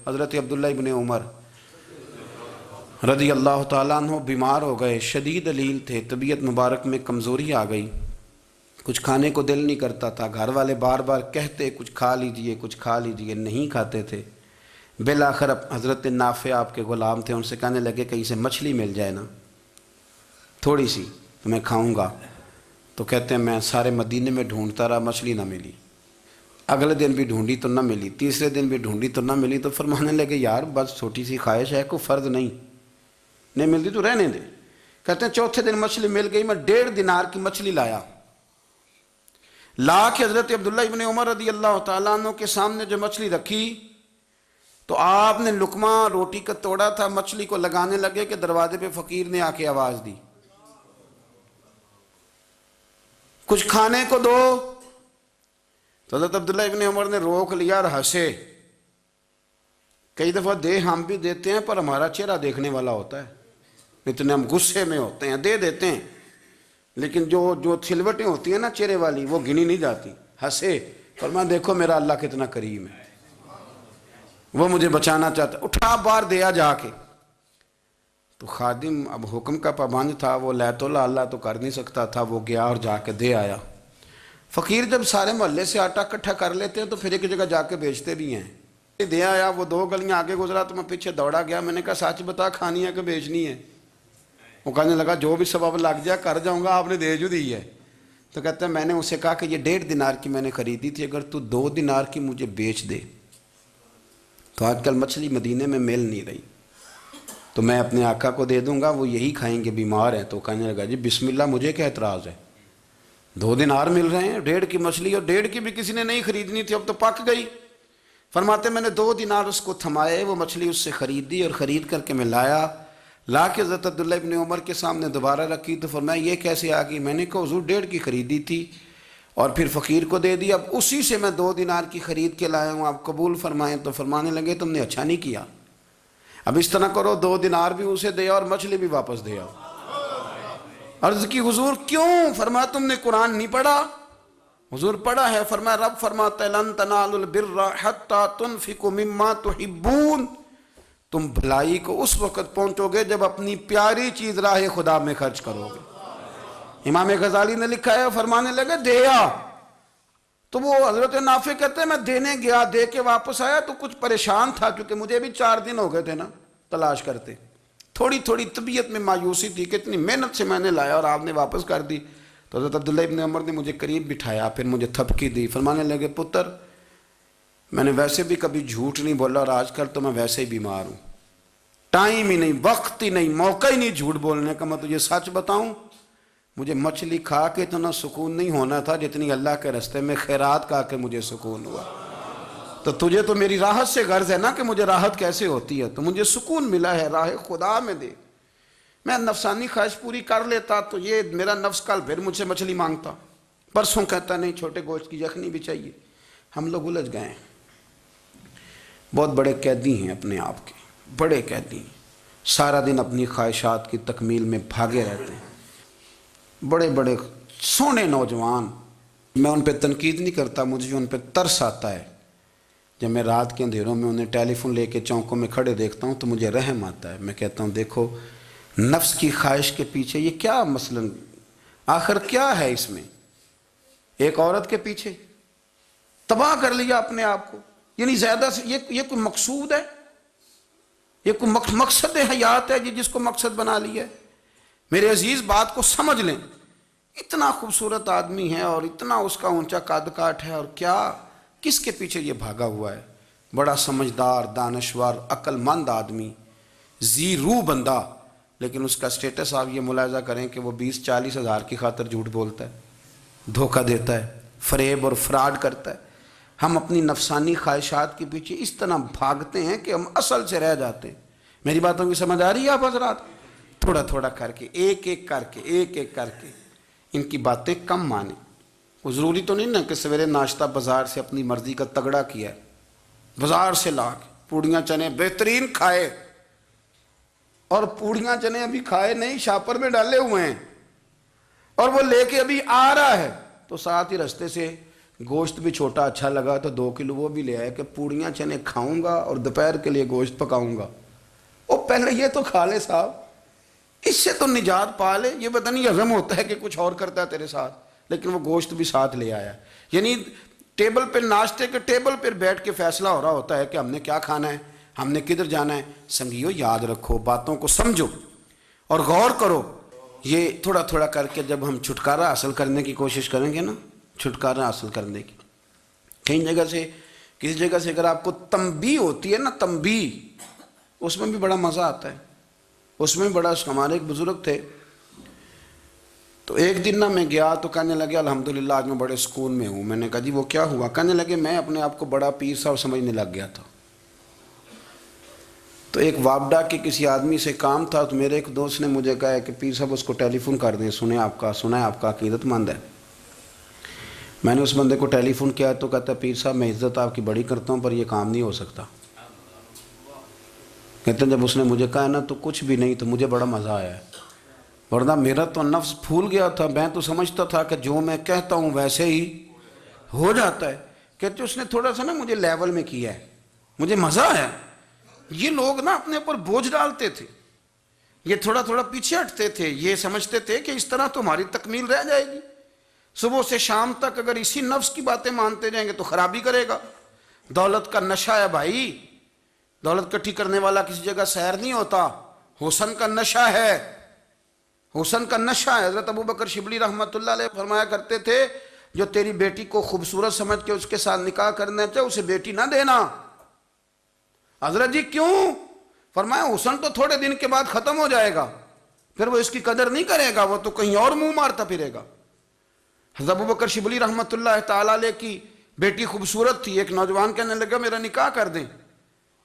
حضرت عبداللہ ابن عمر رضی اللہ تعالیٰ عنہ بیمار ہو گئے، شدید علیل تھے، طبیعت مبارک میں کمزوری آ گئی، کچھ کھانے کو دل نہیں کرتا تھا، گھر والے بار بار کہتے کچھ کھا لیجئے کچھ کھا لیجئے، نہیں کھاتے تھے۔ بالآخر حضرت نافع آپ کے غلام تھے، ان سے کہنے لگے کہیں سے مچھلی مل جائے نا تھوڑی سی تو میں کھاؤں گا۔ تو کہتے ہیں میں سارے مدینے میں ڈھونڈتا رہا، مچھلی نہ ملی، اگلے دن بھی ڈھونڈی تو نہ ملی، تیسرے دن بھی ڈھونڈی تو نہ ملی، تو فرمانے لگے یار بس چھوٹی سی خواہش ہے، کوئی فرض نہیں ملتی تو رہنے دے۔ کہتے ہیں چوتھے دن مچھلی مل گئی، میں 1.5 دینار کی مچھلی لا کے حضرت عبداللہ ابن عمر رضی اللہ تعالیٰ عنہ کے سامنے جو مچھلی رکھی تو آپ نے لقمہ روٹی کا توڑا تھا، مچھلی کو لگانے لگے کہ دروازے پہ فقیر نے آ کے آواز دی کچھ کھانے کو دو۔ تو حضرت عبداللہ ابن عمر نے روک لیا اور ہنسے۔ کئی دفعہ دے ہم بھی دیتے ہیں پر ہمارا چہرہ دیکھنے والا ہوتا ہے، اتنے ہم غصے میں ہوتے ہیں، دے دیتے ہیں، لیکن جو چھلوٹیں ہوتی ہیں نا چہرے والی وہ گنی نہیں جاتی۔ ہنسے، فرمایا دیکھو میرا اللہ کتنا کریم ہے، وہ مجھے بچانا چاہتا ہے، اٹھا بار دیا جا کے۔ تو خادم اب حکم کا پابند تھا، وہ لیت اللہ تو کر نہیں سکتا تھا، وہ گیا اور جا کے دے آیا۔ فقیر جب سارے محلے سے آٹا اکٹھا کر لیتے ہیں تو پھر ایک جگہ جا کے بیچتے بھی ہیں۔ دے آیا، وہ 2 گلیاں آگے گزرا تو میں پیچھے دوڑا گیا، میں نے کہا سچ بتا کھانی ہے کہ بیچنی ہے؟ وہ کہنے لگا جو بھی سبب لگ جائے کر جاؤں گا، آپ نے دے جو دی ہے۔ تو کہتا ہے میں نے اسے کہا کہ یہ 1.5 دینار کی میں نے خریدی تھی، اگر تو 2 دینار کی مجھے بیچ دے تو آج کل مچھلی مدینے میں مل نہیں رہی، تو میں اپنے آقا کو دے دوں گا، وہ یہی کھائیں گے، بیمار ہیں۔ تو کہنے لگا جی بسم اللہ، مجھے کیا اعتراض ہے، 2 دینار مل رہے ہیں، 1.5 کی مچھلی، اور 1.5 کی بھی کسی نے نہیں خریدنی تھی، اب تو پک گئی۔ فرماتے میں نے 2 دینار اس کو تھمائے، وہ مچھلی اس سے خریدی، اور خرید کر کے میں لا کے حضرت عبداللہ ابن عمر کے سامنے دوبارہ رکھی۔ تو فرمایا یہ کیسے آ گئی؟ میں نے کہا حضور 1.5 کی خریدی تھی اور پھر فقیر کو دے دی، اب اسی سے میں 2 دینار کی خرید کے لایا ہوں، آپ قبول فرمائیں۔ تو فرمانے لگے تم نے اچھا نہیں کیا، اب اس طرح کرو 2 دینار بھی اسے دے اور مچھلی بھی واپس دے آؤ۔ عرض کی حضور کیوں؟ فرمایا تم نے قرآن نہیں پڑھا؟ حضور پڑھا ہے۔ فرمایا رب فرماتا ہے لن تنالوا البر حتی تنفقوا مما تحبون، تم بھلائی کو اس وقت پہنچو گے جب اپنی پیاری چیز راہ خدا میں خرچ کرو گے۔ امام غزالی نے لکھا ہے، فرمانے لگے دیا، تو وہ حضرت نافع کہتے ہیں میں دینے گیا، دے کے واپس آیا تو کچھ پریشان تھا، کیونکہ مجھے بھی 4 دن ہو گئے تھے نا تلاش کرتے، تھوڑی طبیعت میں مایوسی تھی کہ اتنی محنت سے میں نے لایا اور آپ نے واپس کر دی۔ تو حضرت عبداللہ ابن عمر نے مجھے قریب بٹھایا، پھر مجھے تھپکی دی، فرمانے لگے پتر میں نے ویسے بھی کبھی جھوٹ نہیں بولا، اور آج کل تو میں ویسے ہی بیمار ہوں، ٹائم ہی نہیں، وقت ہی نہیں، موقع ہی نہیں جھوٹ بولنے کا، میں تجھے سچ بتاؤں مجھے مچھلی کھا کے اتنا سکون نہیں ہونا تھا جتنی اللہ کے راستے میں خیرات کھا کے مجھے سکون ہوا۔ تو تجھے تو میری راحت سے غرض ہے نا کہ مجھے راحت کیسے ہوتی ہے، تو مجھے سکون ملا ہے راہ خدا میں دے، میں نفسانی خواہش پوری کر لیتا تو یہ میرا نفس کل پھر مجھ سے مچھلی مانگتا، پرسوں کہتا نہیں چھوٹے گوشت کی یخنی بھی چاہیے۔ ہم لوگ الجھ گئے ہیں، بہت بڑے قیدی ہیں اپنے آپ کے، بڑے قیدی ہیں، سارا دن اپنی خواہشات کی تکمیل میں بھاگے رہتے ہیں، بڑے بڑے سونے نوجوان۔ میں ان پہ تنقید نہیں کرتا، مجھے ان پہ ترس آتا ہے، جب میں رات کے اندھیروں میں انہیں ٹیلی فون لے کے چوکوں میں کھڑے دیکھتا ہوں تو مجھے رحم آتا ہے، میں کہتا ہوں دیکھو نفس کی خواہش کے پیچھے یہ کیا مثلاً آخر کیا ہے اس میں، ایک عورت کے پیچھے تباہ کر لیا اپنے آپ کو، یعنی زیادہ سے یہ کوئی مقصود ہے، یہ کوئی مقصد حیات ہے جس کو مقصد بنا لیا ہے؟ میرے عزیز بات کو سمجھ لیں، اتنا خوبصورت آدمی ہے اور اتنا اس کا اونچا قد کاٹ ہے، اور کیا کس کے پیچھے یہ بھاگا ہوا ہے؟ بڑا سمجھدار، دانشور، عقل مند آدمی، ذی روح بندہ، لیکن اس کا سٹیٹس آپ یہ ملاحظہ کریں کہ وہ 20-40 ہزار کی خاطر جھوٹ بولتا ہے، دھوکہ دیتا ہے، فریب اور فراڈ کرتا ہے۔ ہم اپنی نفسانی خواہشات کے پیچھے اس طرح بھاگتے ہیں کہ ہم اصل سے رہ جاتے ہیں۔ میری باتوں کی سمجھ آ رہی ہے آپ حضرات؟ تھوڑا تھوڑا کر کے، ایک ایک کر کے ان کی باتیں کم مانیں۔ وہ ضروری تو نہیں نا کہ سویرے ناشتہ بازار سے اپنی مرضی کا تگڑا کیا ہے، بازار سے لا کے پوڑیاں چنے بہترین کھائے، اور پوڑیاں چنے ابھی کھائے نہیں، شاپر میں ڈالے ہوئے ہیں، اور وہ لے کے ابھی آ رہا ہے تو ساتھ ہی رستے سے گوشت بھی چھوٹا اچھا لگا تو 2 کلو وہ بھی لے آئے کہ پوڑیاں چنے کھاؤں گا اور دوپہر کے لیے گوشت پکاؤں گا۔ وہ پہلے یہ تو کھا لے صاحب، اس سے تو نجات پا لے۔ یہ پتہ نہیں ہضم ہوتا ہے کہ کچھ اور کرتا ہے تیرے ساتھ، لیکن وہ گوشت بھی ساتھ لے آیا۔ یعنی ٹیبل پہ، ناشتے کے ٹیبل پر بیٹھ کے فیصلہ ہو رہا ہوتا ہے کہ ہم نے کیا کھانا ہے، ہم نے کدھر جانا ہے۔ سنگیو یاد رکھو، باتوں کو سمجھو اور غور کرو۔ یہ تھوڑا تھوڑا کر کے جب ہم چھٹکارا حاصل کرنے کی کوشش کریں گے نا، چھٹکارا حاصل کرنے کی، کہیں جگہ سے، کسی جگہ سے اگر آپ کو تنبیہ ہوتی ہے نا، تنبیہ، اس میں بھی بڑا مزہ آتا ہے۔ اس میں بڑا، ہمارے ایک بزرگ تھے، تو ایک دن نا میں گیا تو کہنے لگے الحمدللہ آج میں بڑے سکون میں ہوں۔ میں نے کہا جی وہ کیا ہوا؟ کہنے لگے میں اپنے آپ کو بڑا پیر صاحب سمجھنے لگ گیا تھا، تو ایک وابڈا کے کسی آدمی سے کام تھا، تو میرے ایک دوست نے مجھے کہا کہ پیر صاحب اس کو ٹیلی فون کر دیں، سنا ہے آپ کا عقیدت مند ہے۔ میں نے اس بندے کو ٹیلی فون کیا تو کہتا ہے پیر صاحب میں عزت آپ کی بڑی کرتا ہوں پر یہ کام نہیں ہو سکتا۔ کہتے ہیں جب اس نے مجھے کہا نا تو کچھ بھی نہیں، تو مجھے بڑا مزہ آیا ہے، ورنہ میرا تو نفس پھول گیا تھا۔ میں تو سمجھتا تھا کہ جو میں کہتا ہوں ویسے ہی ہو جاتا ہے۔ کہتے اس نے تھوڑا سا نا مجھے لیول میں کیا ہے، مجھے مزہ آیا۔ یہ لوگ نا اپنے اوپر بوجھ ڈالتے تھے، یہ تھوڑا تھوڑا پیچھے ہٹتے تھے، یہ سمجھتے تھے کہ اس طرح تو ہماری تکمیل رہ جائے گی۔ صبح سے شام تک اگر اسی نفس کی باتیں مانتے جائیں گے تو خرابی کرے گا۔ دولت کا نشہ ہے بھائی، دولت کٹھی کرنے والا کسی جگہ سیر نہیں ہوتا، حسن کا نشہ ہے، حسن کا نشہ ہے۔ حضرت ابوبکر شبلی رحمۃ اللہ علیہ فرمایا کرتے تھے جو تیری بیٹی کو خوبصورت سمجھ کے اس کے ساتھ نکاح کرنا چاہے اسے بیٹی نہ دینا۔ حضرت جی کیوں؟ فرمایا حسن تو تھوڑے دن کے بعد ختم ہو جائے گا، پھر وہ اس کی قدر نہیں کرے گا، وہ تو کہیں اور منہ مارتا پھرے گا۔ حضرت ابوبکر شبلی رحمۃ اللہ تعالیٰ علیہ کی بیٹی خوبصورت تھی، ایک نوجوان کہنے لگا میرا نکاح کر دیں۔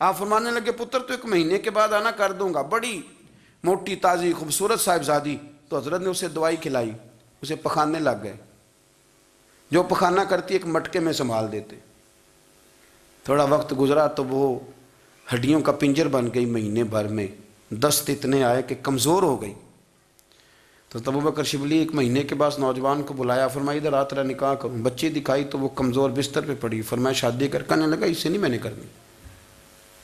آپ فرمانے لگے پتر تو 1 مہینے کے بعد آنا، کر دوں گا۔ بڑی موٹی تازی خوبصورت صاحبزادی، تو حضرت نے اسے دوائی کھلائی، اسے پخانے لگ گئے۔ جو پخانہ کرتی ایک مٹکے میں سنبھال دیتے۔ تھوڑا وقت گزرا تو وہ ہڈیوں کا پنجر بن گئی، مہینے بھر میں دست اتنے آئے کہ کمزور ہو گئی۔ تو ابوبکر شبلی 1 مہینے کے بعد نوجوان کو بلایا، فرمایا ادھر آ تیرا نکاح کروں۔ بچی دکھائی تو وہ کمزور بستر پہ پڑی، فرمایا شادی کر۔ کہنے لگا اس سے نہیں میں نے کرنی۔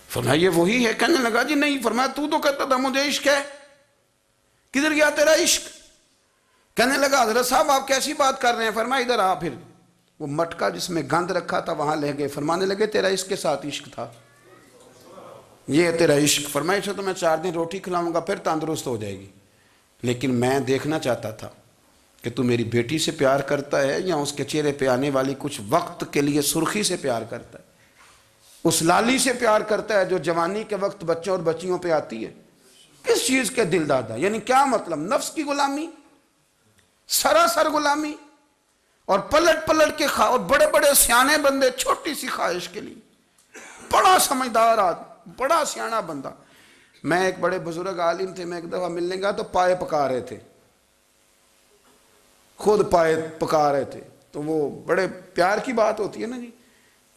فرمایا یہ وہی ہے؟ کہنے لگا جی نہیں۔ فرمایا تو کہتا تھا مجھے عشق ہے، کدھر گیا تیرا عشق؟ کہنے لگا حضرت صاحب آپ کیسی بات کر رہے ہیں؟ فرمایا ادھر آ۔ پھر وہ مٹکا جس میں گند رکھا تھا وہاں لے گئے، فرمانے لگے تیرا اس کے ساتھ عشق تھا، یہ ہے تیرا عشق۔ فرمایا اسے تو میں 4 دن روٹی کھلاؤں گا پھر تندرست ہو جائے گی، لیکن میں دیکھنا چاہتا تھا کہ تو میری بیٹی سے پیار کرتا ہے یا اس کے چہرے پہ آنے والی کچھ وقت کے لیے سرخی سے پیار کرتا ہے، اس لالی سے پیار کرتا ہے جو جوانی کے وقت بچوں اور بچیوں پہ آتی ہے۔ کس چیز کے دل دادا؟ یعنی کیا مطلب؟ نفس کی غلامی، سراسر غلامی، اور پلٹ پلٹ کے اور بڑے بڑے سیانے بندے چھوٹی سی خواہش کے لیے، بڑا سمجھدار آدمی، بڑا سیانا بندہ۔ میں ایک بڑے بزرگ عالم تھے، میں ایک دفعہ ملنے گیا تو پائے پکا رہے تھے، خود پائے پکا رہے تھے، تو وہ بڑے پیار کی بات ہوتی ہے نا جی،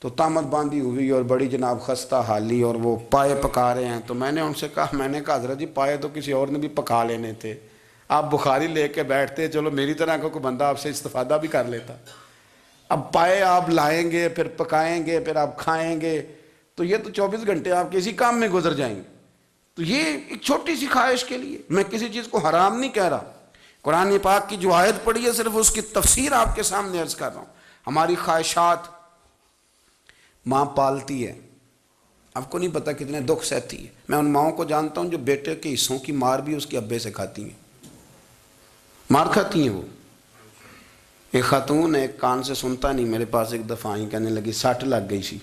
تو تامت باندھی ہوئی اور بڑی جناب خستہ حالی، اور وہ پائے پکا رہے ہیں۔ تو میں نے ان سے کہا، میں نے کہا حضرت جی پائے تو کسی اور نے بھی پکا لینے تھے، آپ بخاری لے کے بیٹھتے، چلو میری طرح کا کوئی بندہ آپ سے استفادہ بھی کر لیتا۔ اب پائے آپ لائیں گے، پھر پکائیں گے، پھر آپ کھائیں گے، تو یہ تو 24 گھنٹے آپ کسی کام میں گزر جائیں گے۔ تو یہ ایک چھوٹی سی خواہش کے لیے، میں کسی چیز کو حرام نہیں کہہ رہا، قرآن پاک کی جو آیت پڑھی ہے صرف اس کی تفسیر آپ کے سامنے عرض کر رہا ہوں۔ ہماری خواہشات ماں پالتی ہے، آپ کو نہیں پتہ کتنے دکھ سہتی ہے۔ میں ان ماؤں کو جانتا ہوں جو بیٹے کے حصوں کی مار بھی اس کے ابے سے کھاتی ہیں، مار کھاتی ہیں وہ۔ ایک خاتون ایک کان سے سنتا نہیں، میرے پاس ایک دفعہ آئی، کہنے لگی 60 لگ گئی سی،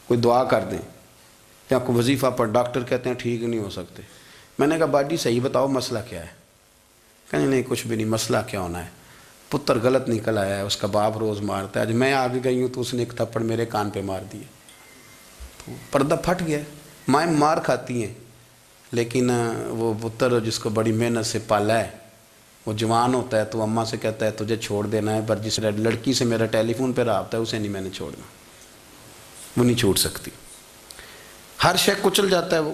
کوئی دعا کر دیں یا کوئی وظیفہ پر، ڈاکٹر کہتے ہیں ٹھیک نہیں ہو سکتے۔ میں نے کہا باجی صحیح بتاؤ مسئلہ کیا ہے؟ کہنے نہیں کچھ بھی نہیں، مسئلہ کیا ہونا ہے، پتر غلط نکل آیا ہے، اس کا باپ روز مارتا ہے، آج میں آگے گئی ہوں تو اس نے ایک تھپڑ میرے کان پہ مار دیے، تو پردہ پھٹ گیا۔ مائیں مار کھاتی ہیں، لیکن وہ پتر جس کو بڑی محنت سے پالا ہے وہ جوان ہوتا ہے تو اماں سے کہتا ہے تجھے چھوڑ دینا ہے، پر جس لڑکی سے میرا ٹیلی فون پہ رابطہ ہے اسے نہیں میں نے چھوڑنا، وہ نہیں چھوڑ سکتی، ہر شے کچل جاتا ہے وہ۔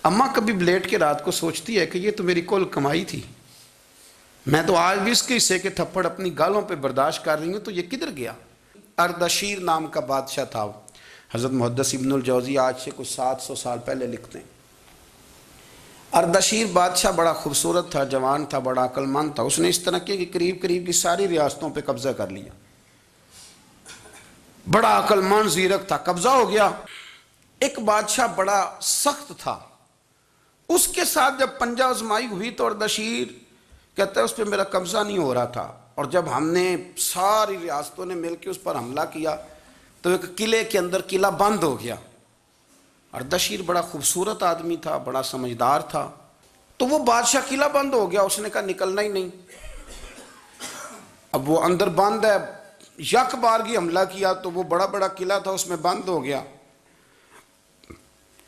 اماں کبھی لیٹ کے رات کو سوچتی ہے کہ یہ تو میری کل کمائی تھی، میں تو آج بھی اس کے حصے کے تھپڑ اپنی گالوں پہ برداشت کر رہی ہوں، تو یہ کدھر گیا؟ اردشیر نام کا بادشاہ تھا، حضرت محدث ابن الجوزی آج سے کچھ 700 سال پہلے لکھتے ہیں۔ اردشیر بادشاہ بڑا خوبصورت تھا، جوان تھا، بڑا عقل مند تھا۔ اس نے اس طرح کی قریب قریب کی ساری ریاستوں پہ قبضہ کر لیا۔ بڑا عقل مند زیرک تھا، قبضہ ہو گیا۔ ایک بادشاہ بڑا سخت تھا، اس کے ساتھ جب پنجہ آزمائی ہوئی تو اردشیر کہتا ہے اس پہ میرا قبضہ نہیں ہو رہا تھا، اور جب ہم نے ساری ریاستوں نے مل کے اس پر حملہ کیا تو ایک قلعے کے اندر قلعہ بند ہو گیا۔ اردشیر بڑا خوبصورت آدمی تھا، بڑا سمجھدار تھا، تو وہ بادشاہ قلعہ بند ہو گیا، اس نے کہا نکلنا ہی نہیں۔ اب وہ اندر بند ہے، یک بارگی حملہ کیا تو وہ بڑا بڑا قلعہ تھا اس میں بند ہو گیا۔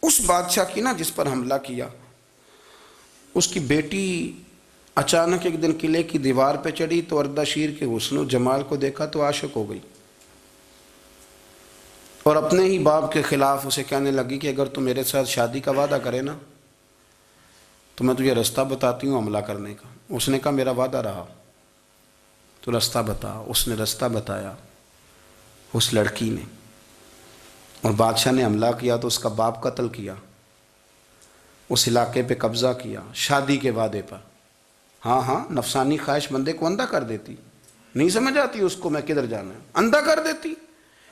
اس بادشاہ کی نا جس پر حملہ کیا، اس کی بیٹی اچانک ایک دن قلعے کی دیوار پہ چڑھی تو اردشیر کے حسن و جمال کو دیکھا تو عاشق ہو گئی، اور اپنے ہی باپ کے خلاف اسے کہنے لگی کہ اگر تو میرے ساتھ شادی کا وعدہ کرے نا تو میں تجھے رستہ بتاتی ہوں حملہ کرنے کا۔ اس نے کہا میرا وعدہ رہا، تو رستہ بتا۔ اس نے رستہ بتایا اس لڑکی نے، اور بادشاہ نے حملہ کیا تو اس کا باپ قتل کیا، اس علاقے پہ قبضہ کیا شادی کے وعدے پر۔ ہاں نفسانی خواہش بندے کو اندھا کر دیتی، نہیں سمجھ آتی اس کو میں کدھر جانا ہے، اندھا کر دیتی۔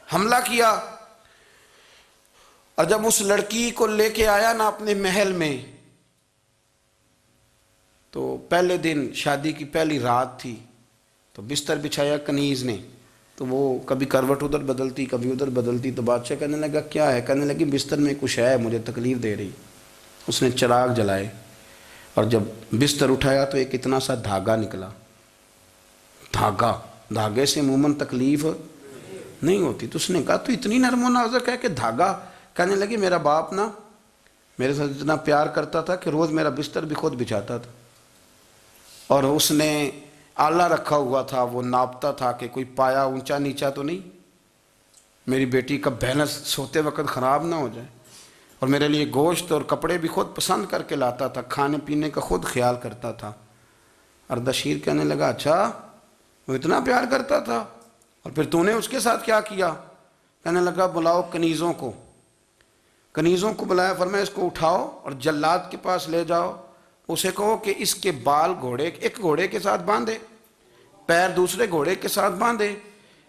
حملہ کیا، اور جب اس لڑکی کو لے کے آیا نا اپنے محل میں، تو پہلے دن شادی کی پہلی رات تھی، تو بستر بچھایا کنیز نے، تو وہ کبھی کروٹ ادھر بدلتی کبھی ادھر بدلتی، تو بادشاہ کہنے لگا کیا ہے؟ کہنے لگی بستر میں کچھ ہے، مجھے تکلیف دے رہی۔ اس نے چراغ جلائے اور جب بستر اٹھایا تو ایک اتنا سا دھاگا نکلا۔ دھاگے سے عموماً تکلیف نہیں ہوتی، تو اس نے کہا تو اتنی نرم و نازک ہے کہ دھاگا؟ کہنے لگی میرا باپ نا میرے ساتھ اتنا پیار کرتا تھا کہ روز میرا بستر بھی خود بچھاتا تھا، اور اس نے آلہ رکھا ہوا تھا، وہ ناپتا تھا کہ کوئی پایا اونچا نیچا تو نہیں، میری بیٹی کا بیلنس سوتے وقت خراب نہ ہو جائے، اور میرے لیے گوشت اور کپڑے بھی خود پسند کر کے لاتا تھا، کھانے پینے کا خود خیال کرتا تھا۔ اردشیر کہنے لگا اچھا وہ اتنا پیار کرتا تھا، اور پھر تو نے اس کے ساتھ کیا کیا؟ کہنے لگا بلاؤ کنیزوں کو بلایا، فرمایا اس کو اٹھاؤ اور جلاد کے پاس لے جاؤ، اسے کہو کہ اس کے بال ایک گھوڑے کے ساتھ باندھے، پیر دوسرے گھوڑے کے ساتھ باندھے،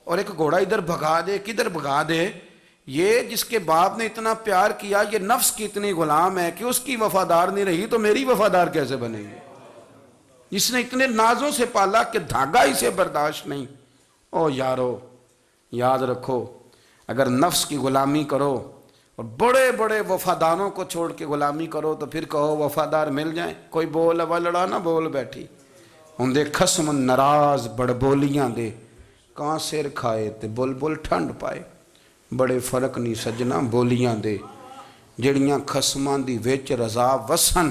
اور ایک گھوڑا ادھر بھگا دے، کدھر بھگا دے۔ یہ جس کے باپ نے اتنا پیار کیا، یہ نفس کی اتنی غلام ہے کہ اس کی وفادار نہیں رہی تو میری وفادار کیسے بنے گی؟ جس نے اتنے نازوں سے پالا کہ دھاگا اسے برداشت نہیں۔ او یارو یاد رکھو، اگر نفس کی غلامی کرو اور بڑے بڑے وفاداروں کو چھوڑ کے غلامی کرو تو پھر کہو وفادار مل جائیں، کوئی بول وا لڑا نہ بول بیٹھی ہوں خسم ناراض بڑ بولیاں دے، کہاں سر کھائے تے بلبل ٹھنڈ پائے، بڑے فرق نہیں سجنا بولیاں دے، جڑیاں خسماں دی وچ رضا وسن،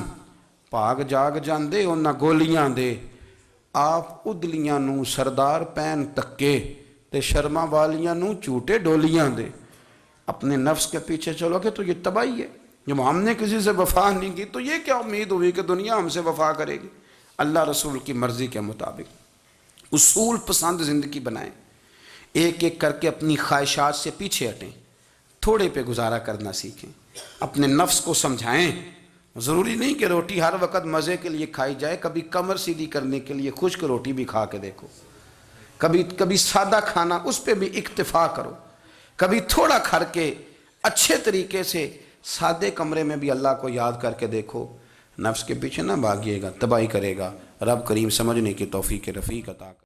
پاگ جاگ جاندے انہاں گولیاں دے، آپ ادلیاں نو سردار پین تکے تے شرما والیاں نو چوٹے ڈولیاں دے۔ اپنے نفس کے پیچھے چلو گے تو یہ تباہی ہے۔ جب ہم نے کسی سے وفا نہیں کی تو یہ کیا امید ہوئی کہ دنیا ہم سے وفا کرے گی؟ اللہ رسول کی مرضی کے مطابق اصول پسند زندگی بنائیں، ایک ایک کر کے اپنی خواہشات سے پیچھے ہٹیں، تھوڑے پہ گزارا کرنا سیکھیں، اپنے نفس کو سمجھائیں۔ ضروری نہیں کہ روٹی ہر وقت مزے کے لیے کھائی جائے، کبھی کمر سیدھی کرنے کے لیے خشک روٹی بھی کھا کے دیکھو، کبھی سادہ کھانا اس پہ بھی اکتفا کرو، کبھی تھوڑا کھر کے اچھے طریقے سے سادے کمرے میں بھی اللہ کو یاد کر کے دیکھو۔ نفس کے پیچھے نہ بھاگیے گا، تباہی کرے گا۔ رب کریم سمجھنے کی توفیق رفیق عطا کرے۔